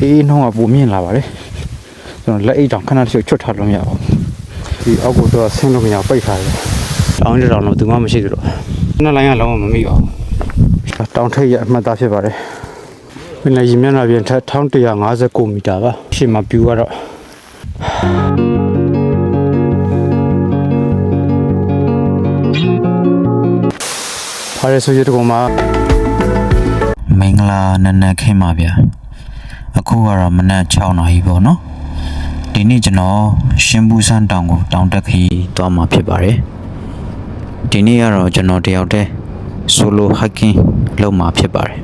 အေးနှောင်းကပုံမြင်လာပါလေကျွန်တော်လက်အိတ်တောင်ခဏတစ်ချက်ချွတ်ထားလို့မရပါဘူးဒီအောက်ကတော့ဆင်းလို့မရပိတ်ထားတယ်တောင်းတောင်တော့သူမှမရှိသေးတော့နှစ်လိုင်းကလုံးဝမမိပါဘူးတောင်ထိပ်ရအမှတ်သားဖြစ်ပါတယ်ပင်လယ်ရေမျက်နှာပြင်ထက်1159မီတာပါရှေ့မှာပြူကတော့ဟာရဆိုရတဲ့ကောင်မှာမင်္ဂလာနနက်ခင်းပါဗျာအခုကတော့မနက်6နာရီပေါ့နော်ဒီနေ့ကျွန်တော်ရှင်ဘူးစန်းတောင်ကိုတောင်တက်ခီးသွားမှာဖြစ်ပါတယ်ဒီနေ့ကတော့ကျွန်တော်တယောက်တည်း solo hiking လုပ်မှာဖြစ်ပါတယ်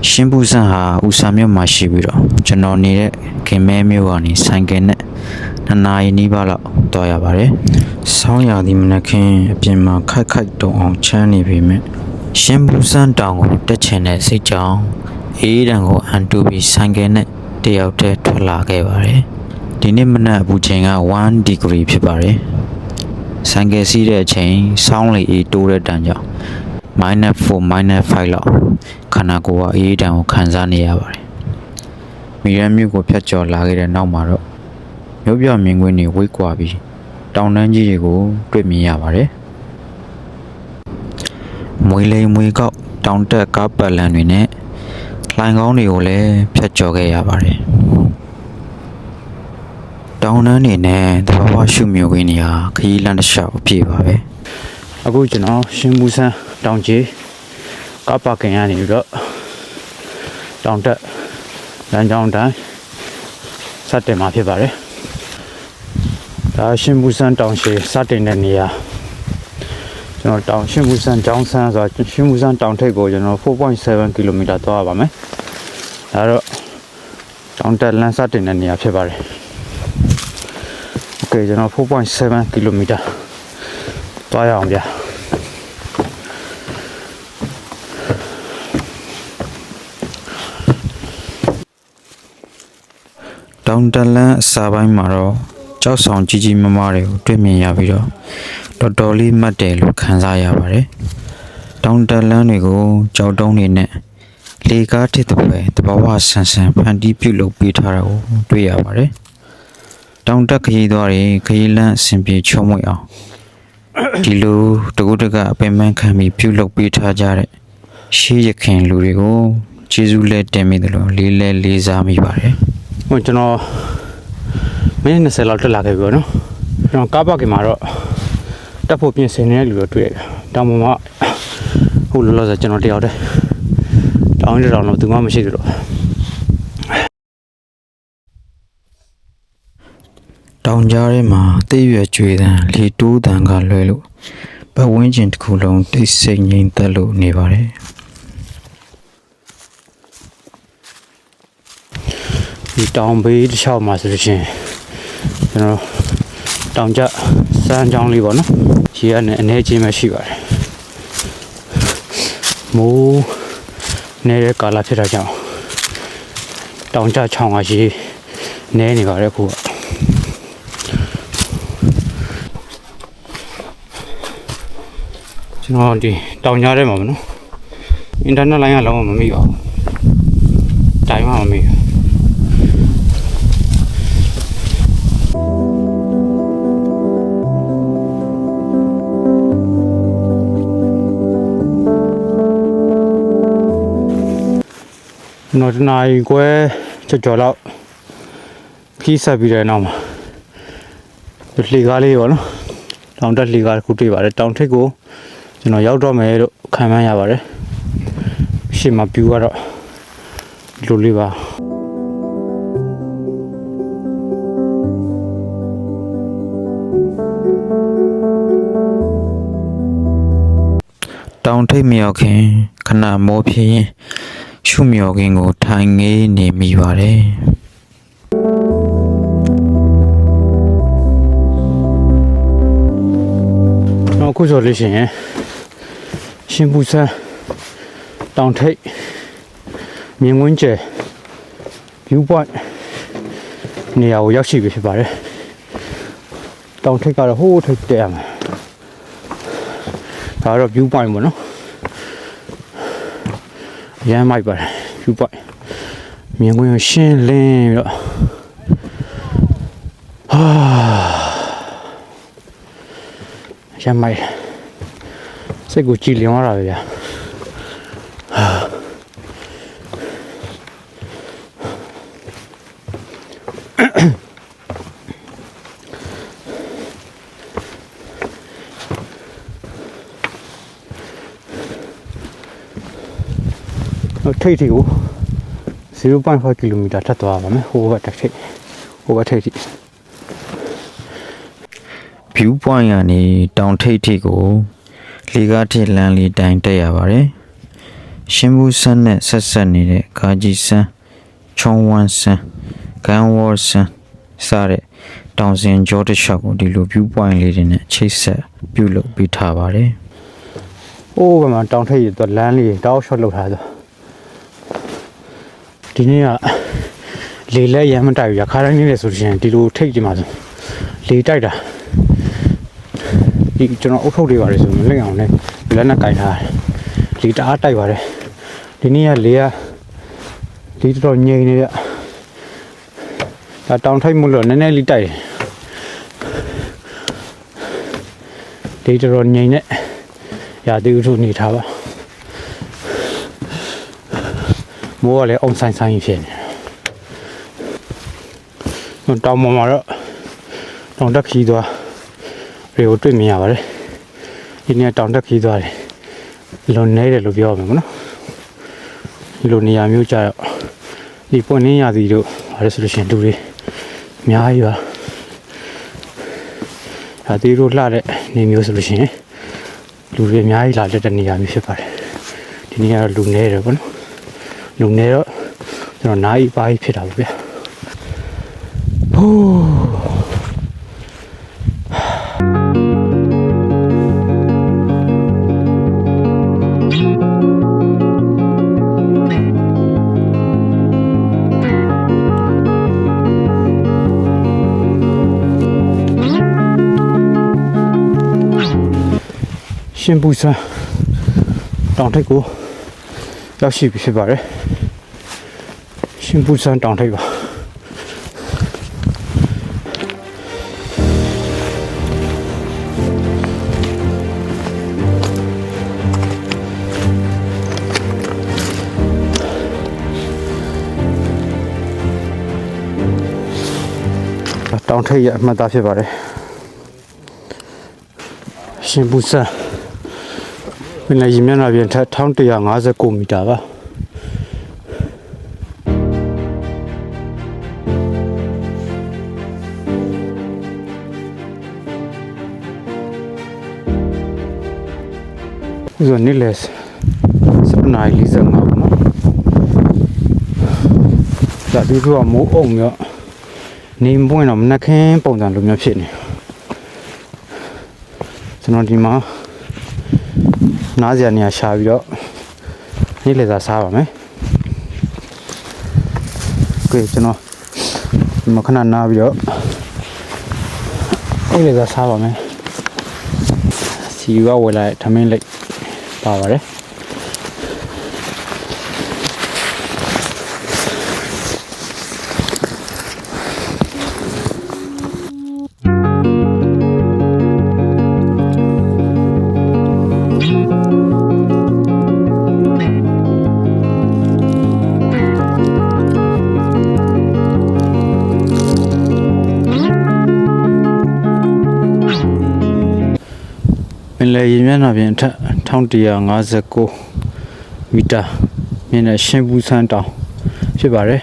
ရှင်ဘူးစန်းဟာဦးစာမြို့မှာရှိပြီးတော့ကျွန်တော်နေတဲ့ခင်မဲမြို့ကနေဆိုင်ကယ်နဲ့2နာရီနီးပါးလောက်သွားရပါတယ်ဆောင်းရာသီမနက်ခင်းအပြင်မှာခိုက်ခိုက်တုံအောင်ချမ်းနေပေမဲ့ရှင်ဘူးစန်းတောင်ကိုတက်ချင်တဲ့စိတ်ကြောင့်အေးတံကိုအန်တူပြီးဆိုင်ကယ်နဲ့တယောက်တည်းထွက်လာခဲ့ပါတယ်ဒီနေ့မနက်အပူချိန်က1 degree ဖြစ်ပါတယ်ဆိုင်ကယ်စီးတဲ့အချိန်ဆောင်းလေအေးတိုးတဲ့တန်းကြောင့်-4 -5 လောက်ခန္ဓာကိုယ်ကအေးတံကိုခံစားနေရပါတယ်မိရမြို့ကိုဖြတ်ကျော်လာခဲ့တဲ့နောက်မှာတော့မြို့ပြမြင်ကွင်းတွေဝိတ်ကွာပြီးတောင်တန်းကြီးတွေကိုတွေ့မြင်ရပါတယ်မွေလိမ်မွေကောက်တောင်တက်ကားပတ်လမ်းတွေနဲ့လှိုင်ကောင်းတွေကိုလည်းဖြတ်ကျော်ခဲ့ရပါတယ်တောင်တန်းတွေနဲ့သဘာဝရှုမြင်ကွင်းတွေဟာခရီးလမ်းတစ်လျှောက်အပြည့်ပါပဲအခုကျွန်တော်ရှင်ဘူးစန်းတောင်ကြီးကားပါကင်ရနေပြီးတော့တောင်တက်လမ်းကြောင်းတိုင်းစတင်မှာဖြစ်ပါတယ်ဒါရှင်ဘူးစန်းတောင်ရှိစတင်တဲ့နေရာကျွန်တော်တောင်ရှင်ဘူးစန်းကျောင်းဆန်းဆိုတော့ရှင်ဘူးစန်းတောင်ထိပ်ကိုကျွန်တော် 4.7 ကီလိုမီတာသွားရပါမယ်ဒါတော့တောင်တက်လမ်းစတင်တဲ့နေရာဖြစ်ပါတယ်โอเคကျွန်တော် 4.7 ကီလိုမီတာသွားရအောင်ဗျာတောင်တလန်းအစာပိုင်းမှာတော့ကြောက်ဆောင်ကြီးကြီးမားမားတွေကိုတွေ့မြင်ရပြီးတော့တော်တော်လေးမှတ်တယ်လို့ခံစားရပါတယ်တောင်တလန်းတွေကိုကြောက်တုံးတွေနဲ့လေကားထစ်တဲ့ပဲတဘာဝဆန်ဆန်ဖန်တီးပြုတ်လုပ်ပေးထားတာကိုတွေ့ရပါတယ်တောင်တက်ခရီးသွားတွေခရီးလမ်းအဆင်ပြေချုံးမွေအောင်ဒီလိုတကူတကအပင်ပန်းခံပြီးပြုတ်လုပ်ပေးထားကြတဲ့ရှေးရခင်လူတွေကိုကျေးဇူးလက်တင်မိတယ်လို့လေးစားမိပါတယ်ဟိုကျွန်တော်မိနစ်20လောက်တက်လာခဲ့ပြီပေါ့နော်ကျွန်တော်ကားပါကင်မှာတော့တက်ဖို့ပြင်ဆင်နေတဲ့လူတွေတွေ့ရတယ်တောင်ပေါ်မှာဟိုလောလောဆယ်ကျွန်တော်တယောက်တည်းတောင်းတောင်တော့သူမှမရှိသေးတော့တောင်ကြားထဲမှာသိရွယ်ကြွေတန်းလေတိုးတန်းကလွဲလို့ပတ်ဝန်းကျင်တစ်ခုလုံးတိတ်ဆိတ်ငြိမ်သက်လို့နေပါတယ်ဒီတောင်ဘေးတစ်လျှောက်မှာဆိုလို့ရှိရင်ကျွန်တော်တောင်ကျစမ်းချောင်းလေးပေါ့နော်ရေကနေအနေချင်းပဲရှိပါတယ်မိုးနေတဲ့ကာလဖြစ်တာကြောင့်တောင်ကျချောင်းကရေနဲနေပါတယ်ခုကကျွန်တော်ဒီတောင်ကြားထဲမှာမနော်အင်တာနက်လိုင်းကလုံးဝမမိပါဘူးတိုင်းမှမမိဘူးနော်တနာရီခွဲကြော်လောက်ခီးဆက်ပြီးတဲ့နောက်မှာလေကားလေးပေါ့နော်တောင်တက်လေကားခုတွေ့ပါတယ်တောင်ထိပ်ကိုကျွန်တော်ရောက်တော့မယ်လို့ခံမှန်းရပါတယ်ရှေ့မှာပြူကတော့ဒီလိုလေးပါတောင်ထိပ်မြောက်ခင်ခဏမောဖြစ်ရင်ရှုမြော်ခင်ကိုထိုင်ငေးနေမိပါတယ်နောက်ခုဆိုလို့ရှိရင်ရှင်ဘူးစန်းတောင်ထိပ်မြင်ကွင်းကျယ် view point နေရာကိုရောက်ရှိပြီဖြစ်ပါတယ်တောင်ထိပ်ကတော့ဟိုးထိပ်တက်ရမယ်ဒါတော့ view point ပေါ့နော်ရမ်းမိုက်ပါတယ် view point မြင်ကွင်းကိုရှင်းလင်းပြီးတော့ရမိုက်စိတ်ကိုကြည်လင်သွားတာပဲဗျာထိပ်ထိကို 0.5 kilometer ထပ်သွားပါမယ်ဟိုဘက်တစ်ထိပ်ဟိုဘက်ထိပ်ထိ view point ကနေတောင်ထိပ်ထိပ်ကိုလေကားထိပ်လမ်းလေးတိုင်တက်ရပါတယ်ရှင်ဘူးဆန်းနဲ့ဆက်ဆက်နေတဲ့ဂါကြီးဆန်းချုံဝမ်ဆန်းဂန်ဝေါ်ဆန်းစတဲ့တောင်စင်ကြောတစ်လျှောက်ကိုဒီလို view point လေးတွေနဲ့ချိတ်ဆက်ပြုလုပ်ပေးထားပါတယ် အိုးဘယ်မှာတောင်ထိပ်ရတော့လမ်းလေးတောက်ရှော့လောက်ထားဆိုဒီနေ့ကလေလဲရမ်းမတိုက်ဘူးရခါတိုင်းနေလေဆိုရင်ဒီလိုထိပ်ကြည့်မှာဆိုလေတိုက်တာဒီကျွန်တော်အုတ်ထုတ်တွေပါတယ်ဆိုမလက်အောင်နဲ့လက်နဲ့ကင်ထားလေတအားတိုက်ပါတယ်ဒီနေ့ကလေတော်တော်ငြိမ်နေရဒါတောင်ထိပ်မှုလို့နည်းနည်းလေးတိုက်တယ်လေတော်တော်ငြိမ်နေရာသီဥတုနေထားပါမိုးကလည်းအုံဆိုင်ဆိုင်ဖြစ်နေတောင်ပေါ်မှာတော့တောင်တက်ခီးသွားတွေကိုတွေ့မြင်ရပါတယ်ဒီနေ့တောင်တက်ခီးသွားတယ်လွန်နေတယ်လို့ပြောရမှာပေါ့နော်ဒီလိုနေရာမျိုးကြတော့ဒီပွင့်နေရသည်တို့ဘာလို့ဆိုလို့ရှိရင်လူတွေအများကြီးပါဒါတီတို့လှတဲ့နေမျိုးဆိုလို့ရှိရင်လူတွေအများကြီးလာတဲ့နေရာမျိုးဖြစ်ပါတယ်ဒီနေ့ကတော့လူနေတယ်ပေါ့နော်လူနေတော့ကျွန်တော်နိုင်ပါဖြစ်တာပါဗျာဟိုးရှင်ပူစံတောင်ထိပ်ကိုရောက်ရှိပြီဖြစ်ပါတယ်ရှင်ပူစံတောင်ထိပ်ပါတောင်ထိပ်ရအမှတ်သားဖြစ်ပါတယ်ရှင်ပူစံပင်လယ်ရေမျက်နှာပြင်ထက်1159 မီတာပါဥစ္စာနေ့လေ7:45ပါနော်ဒါဒီကမိုးအုံမြော့နေမပွင့်တော့မနှက်ခင်းပုံစံလိုမျိုးဖြစ်နေကျွန်တော်ဒီမှာနားစရာနေရာရှာပြီးတော့နေ့လေသာစားပါမယ်။ကိုကျွန်တော်ဒီမှာခဏနားပြီးတော့နေ့လေသာစားပါမယ်။စီကဝယ်လိုက်ထမင်းလိပ်ပါပါတယ်။ပင်လယ်ရေမျက်နှာပြင်ထက်1159 မီတာမြင့်တဲ့ရှင်ဘူးစန်းတောင်ဖြစ်ပါတယ်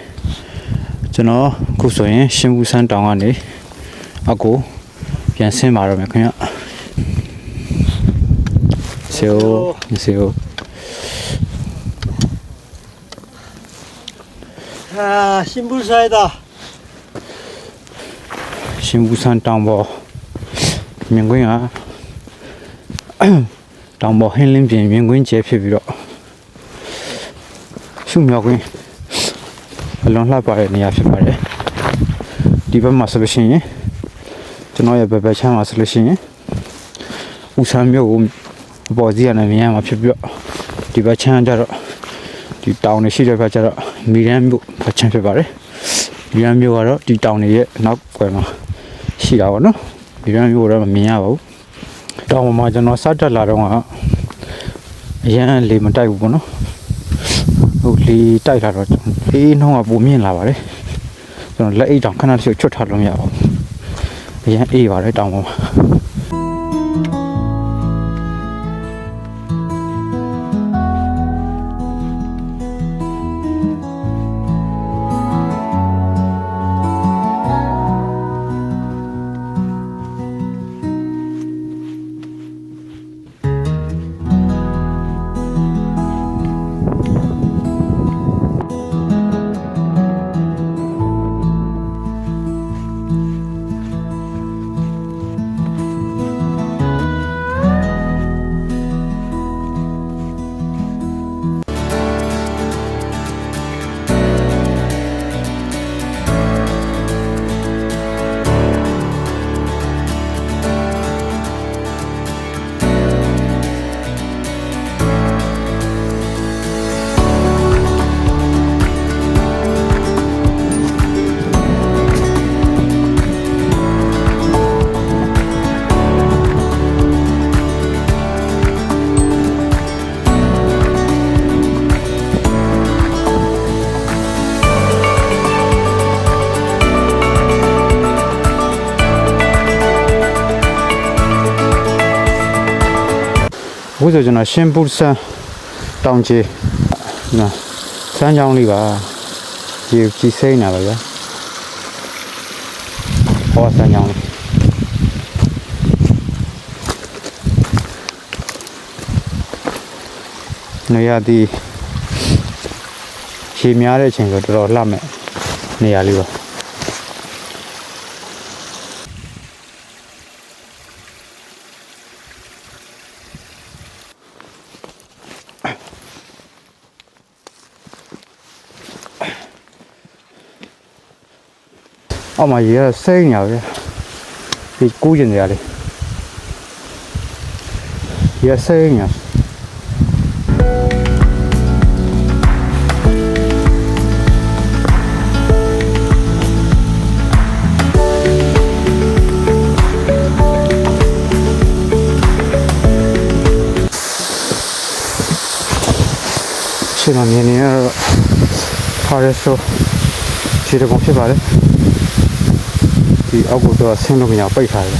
ကျွန်တော်အခုဆိုရင်ရှင်ဘူးစန်းတောင်ကနေအကိုပြန်ဆင်းပါတော့မယ်ခင်ဗျဆေယိုရှင်ဘူးဆိုင်တာရှင်ဘူးစန်းတောင်ပေါ်မြင်ကွင်းကတောင်ပေါ်ဟင်းလင်းပြင်မြင်ကွင်းကျဲဖြစ်ပြီးတော့ရှုမြောက်ကွင်းအလွန်လှပတဲ့နေရာဖြစ်ပါတယ်ဒီဘက်မှာဆိုလို့ရှိရင်ကျွန်တော်ရဲ့ဘက်ချမ်းမှာဆိုလို့ရှိရင်ဦးဆန်းမြို့ကိုအပေါ်စီးရနေမြင်ရမှာဖြစ်ပြီးတော့ဒီဘက်ချမ်းကျတော့ဒီတောင်နေရှိတဲ့ဘက်ကျတော့ မီရန်မြို့ဖချမ်းဖြစ်ပါတယ်မီရန်မြို့ကတော့ဒီတောင်တွေရဲ့နောက်ကွယ်မှာရှိတာပေါ့နော်မီရန်မြို့တော့မမြင်ရပါဘူးတောင်ပေါ်မှာကျွန်တော်စတက်လာတော့ကအရန်လေမတိုက်ဘူးပေါ့နော်ဟုတ်လေတိုက်လာတော့အေးနှောင်းကပုံမြင့်လာပါတယ်ကျွန်တော်လက်အိတ်တောင်ခဏတစ်ချက်ချွတ်ထားလို့မရပါဘူးအရန်အေးပါတယ်တောင်ပေါ်မှာအခုဆိုကျွန်တော်ရှင်ပူဆန်တောင်ကြီးနော်စမ်းကြောင်းလေးပါဒီကြီးစိမ့်နေတာပါဗျာဟောစမ်းကြောင်းလေးနေရာဒီရှည်များတဲ့အချိန်ဆိုတော်တော်လှမဲ့နေရာလေးပါအောက်မှာရေစိမ့်နေရပဲဒီကူးကျင်နေရလေရေစိမ့်နေရှင်မမြင်နေရတော့ဖားရဆိုခြေတကုံဖြစ်ပါလေဒီအောက်ကတော့ဆင်းလို့မရပိတ်ထားတယ်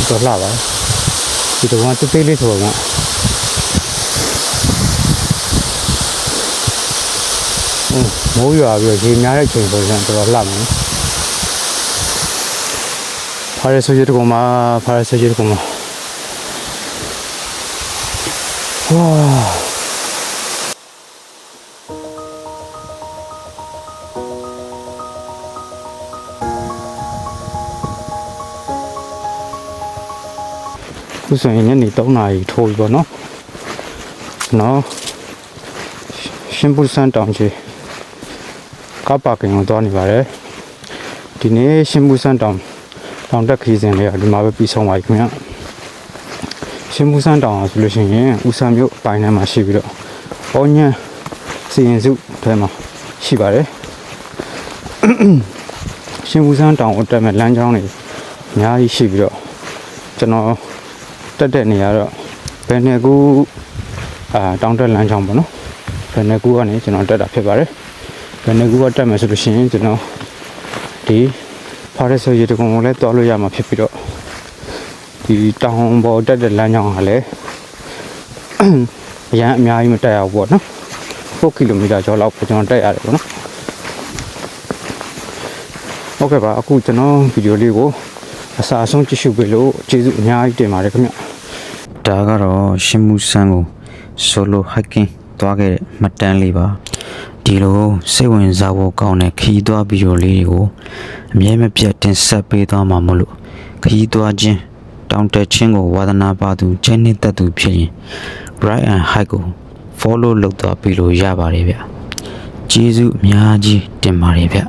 တော့လာပါဒီတော့ကတိတ်လေးဆိုတော့မိုးရွာပြီးရေများတဲ့ချိန်ပေါ်ကျတော့တော်တော်လှမယ်ဖားရဆိုရတဲ့ကောင်မှာဖားရဆိုရတဲ့ကောင်မှာဝါခုဆိုရင်ညနေ3 နာရီထိုးပြီပေါ့နော်ရှင်ပူဆန်တောင်ကြီးကားပါကင်ကိုသွားနေပါတယ်ဒီနေ့ရှင်ပူဆန်တောင်တက်ခီးစဉ်လေးဒီမှာပဲပြီးဆုံးပါပြီခင်ဗျာရှင်ပူဆန်တောင်ဆိုလို့ရှိရင်ဦးဆန်းမြို့ပိုင်းထဲမှာရှိပြီးတော့ဘောညံစီရင်စုထဲမှာရှိပါတယ်ရှင်ပူဆန်တောင်ကိုတက်မဲ့လမ်းကြောင်းတွေအများကြီးရှိပြီးတော့ကျွန်တော်တက်တဲ့နေရာတော့ဘယ်နှစ်ခုတောင်တက်လမ်းကြောင်းပေါ့နော်ဘယ်နှစ်ခုကနေကျွန်တော်တက်တာဖြစ်ပါတယ်ဘယ်နှစ်ခုကတက်မယ်ဆိုလို့ရှိရင်ကျွန်တော်ဒီဖားရဆိုရေတကုံကိုလည်းတွားလို့ရမှာဖြစ်ပြီးတော့ဒီတောင်ပေါ်တက်တဲ့လမ်းကြောင်းကလည်းအများကြီးမတက်ရဘူးပေါ့နော်4 ကီလိုမီတာကျော်လောက်ကျွန်တော်တက်ရတယ်ပေါ့နော်ဟုတ်ကဲ့ပါအခုကျွန်တော်ဗီဒီယိုလေးကိုအစားအဆုံးကြည့်ရှုပေးလို့ကျေးဇူးအများကြီးတင်ပါတယ်ခင်ဗျဒါကတော့ရှင်မူဆန်းကို solo hiking သွားခဲ့တဲ့မှတ်တမ်းလေးပါဒီလိုစိတ်ဝင်စားဖို့ကောင်းတဲ့ခရီးသွားဗီဒီယိုလေးတွေကိုအမြဲမပြတ်တင်ဆက်ပေးသွားမှာမို့လို့ခရီးသွားခြင်းတောင်တက်ခြင်းကိုဝါသနာပါသူကျင်းနှစ်သက်သူဖြစ်ရင် Ride and Hike ကို follow လုပ်သွားပြီးလို့ရပါတယ်ဗျကျေးဇူးအများကြီးတင်ပါတယ်ဗျ